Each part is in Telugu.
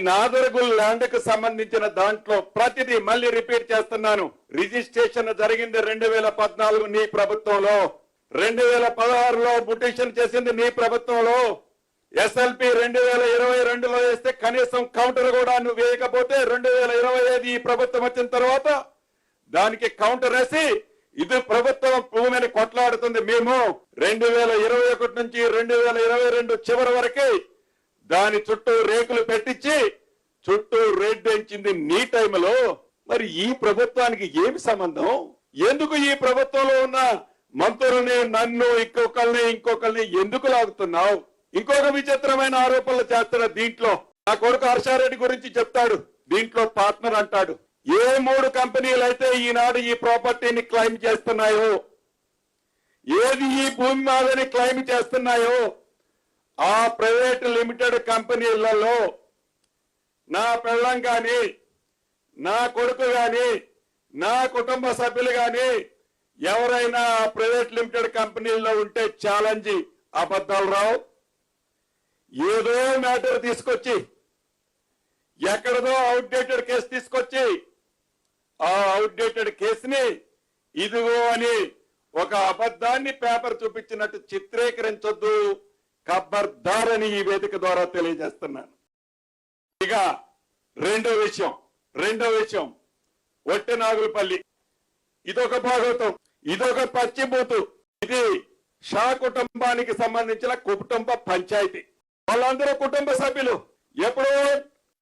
నాదరగుల్ ల్యాండ్ కు సంబంధించిన దాంట్లో ప్రతిదీ మళ్ళీ రిపీట్ చేస్తున్నాను. రిజిస్ట్రేషన్ జరిగింది 2014 నీ ప్రభుత్వంలో, 2016లో బుటిషన్ చేసింది నీ ప్రభుత్వంలో, ఎస్ఎల్పి 2022లో వేస్తే కనీసం కౌంటర్ కూడా నువ్వు వేయకపోతే 2025 ఈ ప్రభుత్వం వచ్చిన తర్వాత దానికి కౌంటర్ వేసి ఇది ప్రభుత్వం భూమిని కొట్లాడుతుంది. మేము 2021 నుంచి 2022 చివరి వరకు దాని చుట్టూ రేకులు పెట్టించి చుట్టూ రెడ్ ఎంచింది నీ టైంలో. మరి ఈ ప్రభుత్వానికి ఏమి సంబంధం? ఎందుకు ఈ ప్రభుత్వంలో ఉన్న మంత్రుల్ని నన్ను ఇంకొకరిని ఎందుకు లాగుతున్నావు? ఇంకొక విచిత్రమైన ఆరోపణలు చేస్తున్న దీంట్లో నా కొడుకు హర్షారెడ్డి గురించి చెప్తాడు. దీంట్లో పార్ట్నర్ అంటాడు. ఏ 3 కంపెనీలు అయితే ఈనాడు ఈ ప్రాపర్టీని క్లెయిమ్ చేస్తున్నాయో, ఏది ఈ భూమి మాదని క్లెయిమ్ చేస్తున్నాయో ఆ ప్రైవేట్ లిమిటెడ్ కంపెనీలలో నా పెళ్ళం గాని, నా కొడుకు గాని, నా కుటుంబ సభ్యులు గాని ఎవరైనా ప్రైవేట్ లిమిటెడ్ కంపెనీల్లో ఉంటే ఛాలెంజ్ అబద్ధాలు రావు. ఏదో మ్యాటర్ తీసుకొచ్చి ఎక్కడదో అవుట్డేటెడ్ కేసు తీసుకొచ్చి ఆ అవుట్డేటెడ్ కేసుని ఇదిగో అని ఒక అబద్ధాన్ని పేపర్ చూపించినట్టు చిత్రీకరించొద్దు, ఖబర్దార్ అని ఈ వేదిక ద్వారా తెలియజేస్తున్నాను. ఇక రెండో విషయం వట్టెనాగులపల్లి. ఇదొక భాగవతం, ఇదొక పచ్చిబూతు. ఇది షా కుటుంబానికి సంబంధించిన కుటుంబ పంచాయతీ. వాళ్ళందరూ కుటుంబ సభ్యులు. ఎప్పుడో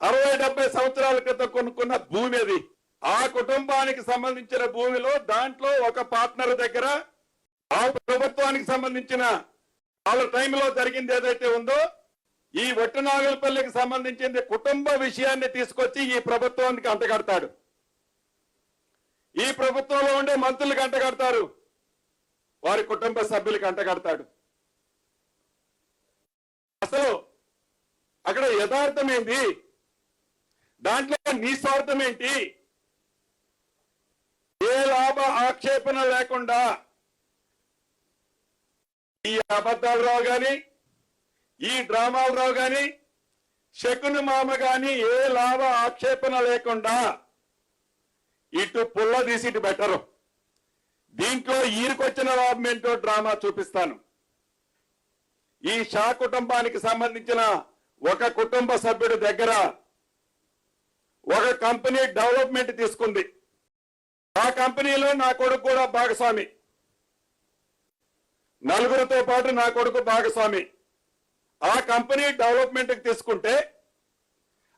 60-70 సంవత్సరాల క్రితం కొనుక్కున్న భూమి అది. ఆ కుటుంబానికి సంబంధించిన భూమిలో దాంట్లో ఒక పార్ట్నర్ దగ్గర ఆ ప్రభుత్వానికి సంబంధించిన వాళ్ళ టైంలో జరిగింది ఏదైతే ఉందో ఈ వట్టెనాగులపల్లికి సంబంధించింది కుటుంబ విషయాన్ని తీసుకొచ్చి ఈ ప్రభుత్వానికి అంటగడతాడు. ఈ ప్రభుత్వంలో ఉండే మంత్రులకు అంటగడతారు, వారి కుటుంబ సభ్యులకు అంటగడతాడు. అసలు అక్కడ యథార్థం ఏంటి? దాంట్లో నిస్వార్థం ఏంటి? ఏ లాభ ఆక్షేపణ లేకుండా ఈ అబద్ధాలు రావు గాని, ఈ డ్రామాలు రావు గాని, శకుని మామ గాని ఏ లాభ ఆక్షేపణ లేకుండా ఇటు పుల్ల తీసి ఇటు బెటరు. దీంట్లో ఈరికొచ్చిన లాభం ఏంటో డ్రామా చూపిస్తాను. ఈ షా కుటుంబానికి సంబంధించిన ఒక కుటుంబ సభ్యుడి దగ్గర ఒక కంపెనీ డెవలప్మెంట్ తీసుకుంది. ఆ కంపెనీలో నా కొడుకు కూడా భాగస్వామి, నలుగురితో పాటు నా కొడుకు భాగస్వామి. ఆ కంపెనీ డెవలప్మెంట్ కి తీసుకుంటే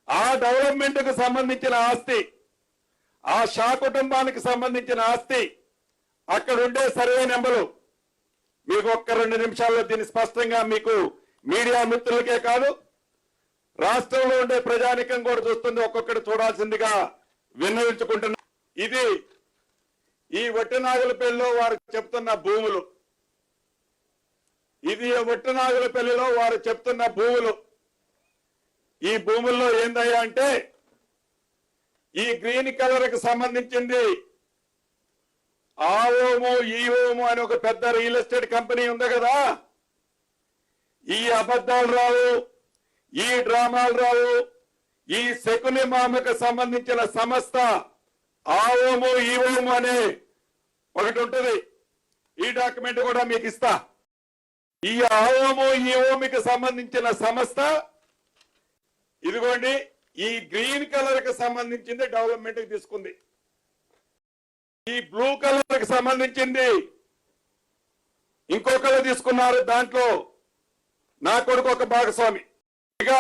ఆ డెవలప్మెంట్ కు సంబంధించిన ఆస్తి, ఆ షా కుటుంబానికి సంబంధించిన ఆస్తి, అక్కడ ఉండే సర్వే నెంబరు మీకు ఒక్క 2 నిమిషాల్లో దీన్ని స్పష్టంగా మీకు మీడియా మిత్రులకే కాదు రాష్ట్రంలో ఉండే ప్రజానికం కూడా చూస్తుంది, ఒక్కొక్కటి చూడాల్సిందిగా విన్నవించుకుంటున్నా. ఇది ఈ వట్టెనాగులపల్లిలో వారు చెప్తున్న భూములు. ఇది వట్టెనాగులపల్లిలో వారు చెప్తున్న భూములు. ఈ భూముల్లో ఏందయ్యా అంటే ఈ గ్రీన్ కలర్ కి సంబంధించింది ఆవోము ఈవోము అని ఒక పెద్ద రియల్ ఎస్టేట్ కంపెనీ ఉంది కదా. ఈ అబద్ధాలు రావు, ఈ డ్రామాలు రావు. ఈ శకుని మామకు సంబంధించిన సంస్థ ఆవోము ఈవోము అనే ఒకటి ఉంటుంది. ఈ డాక్యుమెంట్ కూడా మీకు ఇస్తా. ఈ ఆవోము ఈవోమికి సంబంధించిన సంస్థ ఇదిగోండి ఈ గ్రీన్ కలర్ కి సంబంధించింది డెవలప్మెంట్ కి తీసుకుంది. ఈ బ్లూ కలర్ కి సంబంధించింది ఇంకొకరు తీసుకున్నారు. దాంట్లో నా కొడుకు ఒక భాగస్వామి. ఇక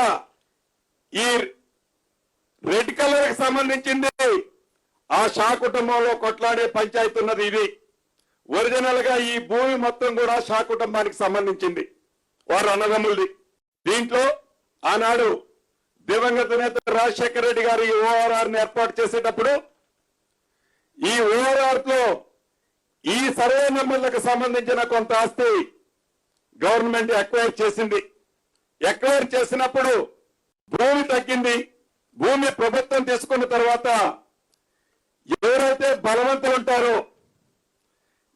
ఈ రెడ్ కలర్ కి సంబంధించింది ఆ షా కుటుంబంలో కొట్లాడే పంచాయతీ ఉన్నది. ఇది ఒరిజినల్ గా ఈ భూమి మొత్తం కూడా షా కుటుంబానికి సంబంధించింది, వారు అన్నదమ్ములది. దీంట్లో ఆనాడు దివంగత నేత రాజశేఖర రెడ్డి గారు ఈ ఓఆర్ఆర్ ని ఏర్పాటు చేసేటప్పుడు ఈ ఓఆర్ఆర్ లో ఈ సర్వే నెంబర్లకు సంబంధించిన కొంత ఆస్తి గవర్నమెంట్ ఎక్వైర్ చేసింది. ఎక్వైర్ చేసినప్పుడు భూమి తగ్గింది. భూమి ప్రభుత్వం తీసుకున్న తర్వాత ఎవరైతే బలవంతులు ఉంటారో,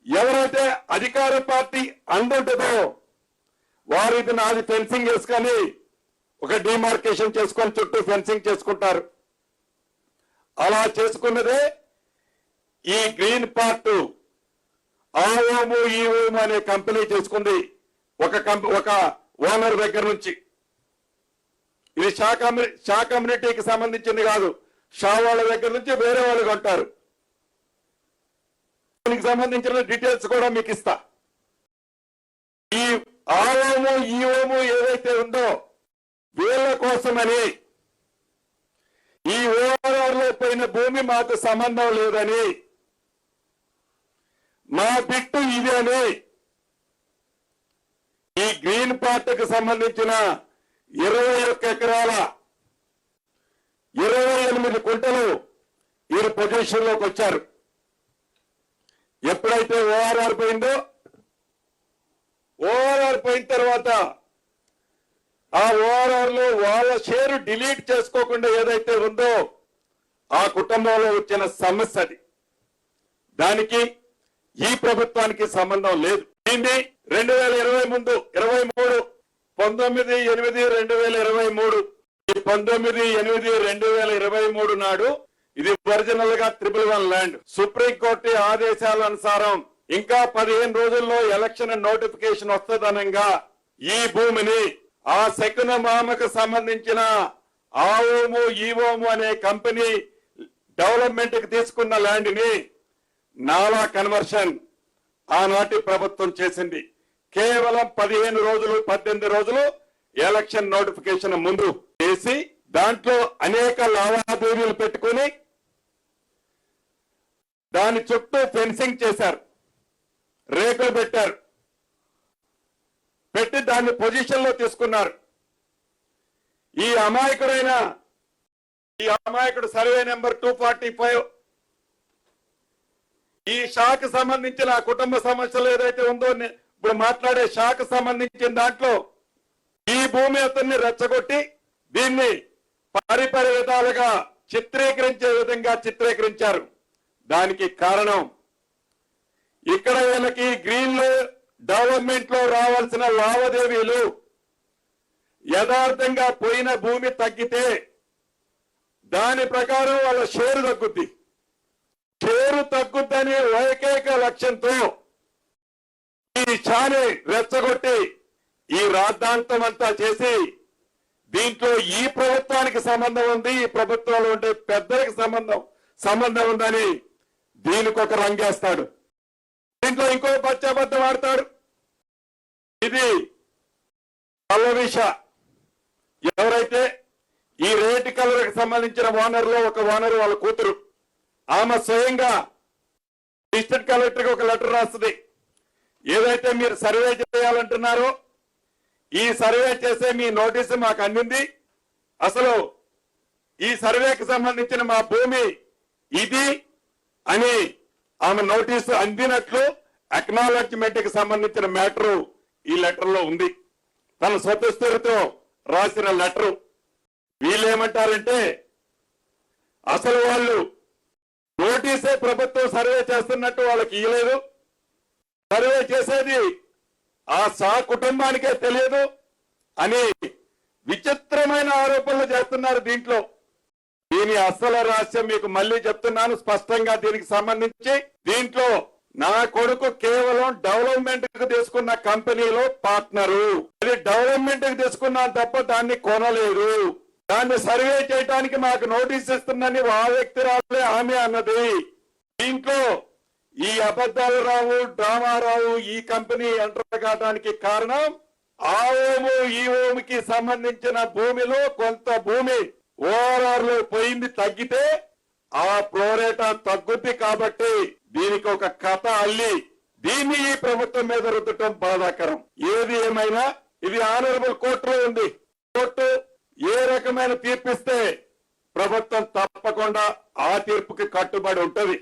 ఎవరైతే అధికార పార్టీ అండుంటుందో వారు ఇది నాది ఫెన్సింగ్ వేసుకొని ఒక డిమార్కేషన్ చేసుకొని చుట్టూ ఫెన్సింగ్ చేసుకుంటారు. అలా చేసుకున్నదే ఈ గ్రీన్ పార్ట్ ఆఓము ఈఓము అనే కంపెనీ చేసుకుంది ఒక ఓనర్ దగ్గర నుంచి. ఇది షా కమ్యూనిటీకి సంబంధించింది కాదు, షా వాళ్ళ దగ్గర నుంచి వేరే వాళ్ళు కొంటారు. దీనికి సంబంధించిన డీటెయిల్స్ కూడా మీకు ఇస్తా. ఈ ఆఓము ఈఓము ఏదైతే ఉందో వీళ్ళ కోసమని ఈ ఓఆర్ఆర్ లో పోయిన భూమి మాకు సంబంధం లేదని, మా బిట్టు ఇది అని ఈ గ్రీన్ పార్ట్కి సంబంధించిన 21 ఎకరాల 28 కుంటలు వీరు పొజిషన్ లోకి వచ్చారు. ఎప్పుడైతే ఓఆర్ఆర్ పోయిందో, ఓఆర్ఆర్ పోయిన తర్వాత ఆ ఓఆర్ఆర్ లో వాళ్ళ షేరు డిలీట్ చేసుకోకుండా ఏదైతే ఉందో ఆ కుటుంబంలో వచ్చిన సమస్య అది. దానికి ఈ ప్రభుత్వానికి సంబంధం లేదు. దీన్ని 2020 ముందు 19/8/2023 19/8/2023 నాడు ఇది ఒరిజినల్ గా 111 ల్యాండ్. సుప్రీంకోర్టు ఆదేశాల అనుసారం ఇంకా 15 రోజుల్లో ఎలక్షన్ నోటిఫికేషన్ వస్తుందనంగా ఈ భూమిని ఆ శకున మామకు సంబంధించిన ఆఓము ఈఓము అనే కంపెనీ డెవలప్మెంట్ కి తీసుకున్న ల్యాండ్ ని నాలా కన్వర్షన్ ఆనాటి ప్రభుత్వం చేసింది. కేవలం 15 రోజులు 18 రోజులు ఎలక్షన్ నోటిఫికేషన్ ముందు చేసి దాంట్లో అనేక లావాదేవీలు పెట్టుకుని దాని చుట్టూ ఫెన్సింగ్ చేశారు, రేకులు పెట్టారు, పెట్టి దాన్ని పొజిషన్ లో తీసుకున్నారు. ఈ అమాయకుడు సర్వే నెంబర్ 245 ఈ షాకు సంబంధించిన కుటుంబ సమస్యలు ఏదైతే ఉందో ఇప్పుడు మాట్లాడే షాకు సంబంధించిన దాంట్లో ఈ భూమి అతన్ని రెచ్చగొట్టి దీన్ని పరిపరి విధాలుగా చిత్రీకరించే విధంగా చిత్రీకరించారు. దానికి కారణం ఇక్కడ వీళ్ళకి గ్రీన్ లో డెవలప్మెంట్ లో రావాల్సిన లావాదేవీలు యథార్థంగా పోయిన భూమి తగ్గితే దాని ప్రకారం వాళ్ళ షేరు తగ్గుద్ది. షేరు తగ్గుద్దని ఏకైక లక్ష్యంతో ఈ షాని రెచ్చగొట్టి ఈ రాద్ధాంతం అంతా చేసి దీంట్లో ఈ ప్రభుత్వానికి సంబంధం ఉంది, ఈ ప్రభుత్వంలో ఉండే పెద్దలకు సంబంధం ఉందని దీనికి ఒక రంగేస్తాడు. దీంట్లో ఇంకో పచ్చబద్ధం ఆడతాడు. ఇది పల్లవిష ఎవరైతే ఈ రేటు కలర్ కి సంబంధించిన ఓనర్ లో ఒక ఓనర్ వాళ్ళ కూతురు, ఆమె స్వయంగా డిస్ట్రిక్ట్ కలెక్టర్ కి ఒక లెటర్ రాస్తుంది. ఏదైతే మీరు సర్వే చేయాలంటున్నారో ఈ సర్వే చేసే మీ నోటీసు మాకు అందింది, అసలు ఈ సర్వేకి సంబంధించిన మా భూమి ఇది అని ఆమె నోటీసు అందినట్లు అక్నాలెడ్జ్మెంట్ కి సంబంధించిన మ్యాటర్ ఈ లెటర్ లో ఉంది. తన స్వతస్థులతో రాసిన లెటర్. వీళ్ళేమంటారంటే అసలు వాళ్ళు నోటీసే ప్రభుత్వం సర్వే చేస్తున్నట్టు వాళ్ళకి ఇవ్వలేదు, సర్వే చేసేది ఆ కుటుంబానికే తెలియదు అని విచిత్రమైన ఆరోపణలు చేస్తున్నారు దీంట్లో. దీని అసలు రహస్యం మీకు మళ్ళీ చెప్తున్నాను స్పష్టంగా. దీనికి సంబంధించి దీంట్లో నా కొడుకు కేవలం డెవలప్మెంట్ కు తీసుకున్న కంపెనీలో పార్ట్నరు. అది డెవలప్మెంట్ కు తీసుకున్నాను తప్ప దాన్ని కొనలేదు. దాన్ని సర్వే చేయడానికి మాకు నోటీస్ ఇస్తుందని ఆ వ్యక్తి రాలే ఆమె అన్నది. దీంట్లో ఈ అబద్ధాలు రావు, డ్రామా రావు. ఈ కంపెనీ ఎంటర్ కావడానికి కారణం ఆఓము ఈఓముకి సంబంధించిన భూమిలో కొంత భూమి ఓఆర్ఆర్ లో పోయింది, తగ్గితే ఆ ప్రోరేటా తగ్గుద్ది. కాబట్టి దీనికి ఒక కథ అల్లి దీన్ని ఈ ప్రభుత్వం మీద రుద్దటం బాధాకరం. ఏది ఏమైనా ఇది ఆనరబుల్ కోర్టులో ఉంది. కోర్టు ఏ రకమైన తీర్పిస్తే ప్రభుత్వం తప్పకుండా ఆ తీర్పుకి కట్టుబడి ఉంటది.